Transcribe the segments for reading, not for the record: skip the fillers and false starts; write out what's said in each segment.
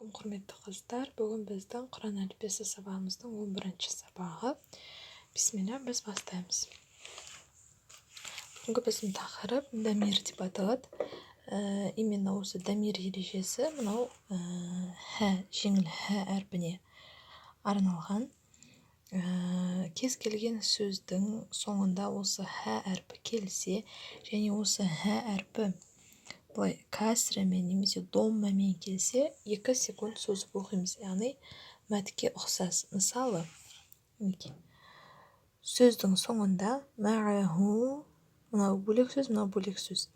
Ассалаумағалейкум, құрметті қыздар. Бүгін біздің Құран әліппесі сабағымыздың 11-ші сабағы. Бисмилля, біз бастаймыз. Бүгінгі біздің тақырып дамир деп аталады. Именно осы дамир ережесі мынау жеңіл әрпіне арналған. Кез келген сөздің соңында осы әрпі келсе, және осы әрпі былай кәсірімен немесе доммамен келсе 2 секунд созып оқимыз, яғни мәтке ұқсас. Мысалы, сөздің соңында мәғаху, мынау бөлек сөз, мынау бөлек сөз.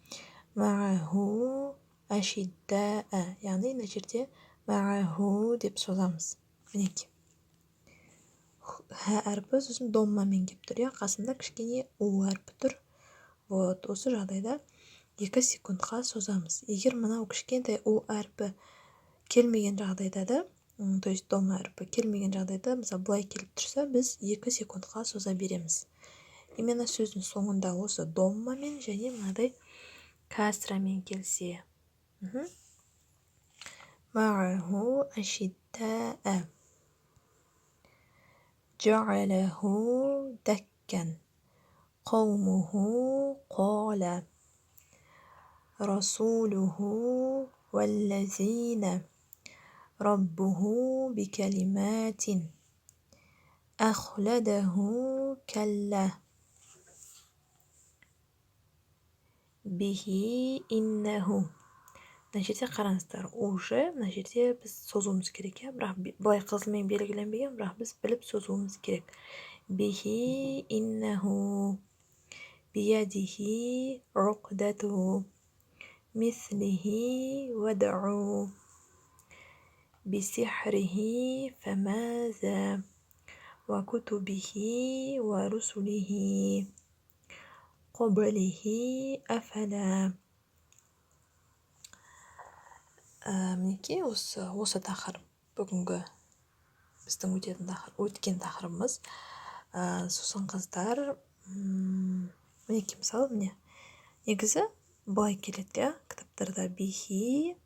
Мәғаху әшиддә, яғни мына жерде мәғаху деп созамыз. Мінекей. Әрпі сосын доммамен келіп тұр, қасында кішкене у әрпі тұр. Осы жағдайда 2 секундқа созамыз. Егер мынау кішкентай у әрпі келмеген жағдайда да, то есть домма әрпі келмеген жағдайда, мысалы былай келіп тұрса, біз 2 секундқа соза береміз. Именно сөздің соңында осы доммамен және мынадай кәсрамен келсе. Мағаху әшиддә, джағалаху дәккән, қаумуху қала, расулуху валлазина раббуху бикалиматин ахладаху калла бихи иннаху. Мына жерде қараңыздар, уже мына жерде біз созуымыз керек, бірақ былай қызылмен белгіленбеген, бірақ біз біліп созуымыз керек. Бихи иннаху биядихи уқдату мислихи вад'у бисихрихи фамаза ва кутубихи ва русулихи қаблихи афала. Мінекей осы тақырып бүгінгі біздің өткен тақырыбымыз. Сосын қыздар, мінекей мысалы, негізі былай келеді, кітаптарда бихи,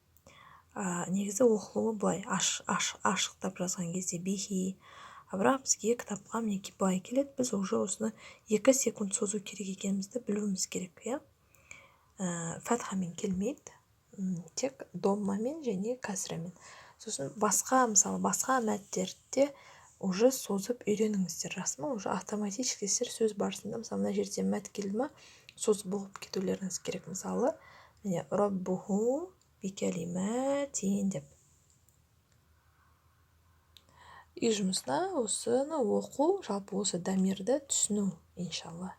негізі оқылуы былай ашықтап жазған кезде бихи, бірақ бізге кітапқа мінекей былай келеді. Біз уже осыны 2 секунд созу керек екенімізді білуіміз керек. Фатхамен келмейді, тек доммамен және кәсрамен. Сосын мысалы басқа мәттерде уже созып үйреніңіздер, расымен уже автоматически сіздер сөз барысында, мысалы мына жерде мәт келді ма, созып оқып кетулеріңіз керек. Мысалы, раббуху бикалиматин деп. Үй жұмысына осыны оқу, жалпы осы дамирді түсіну, иншалла.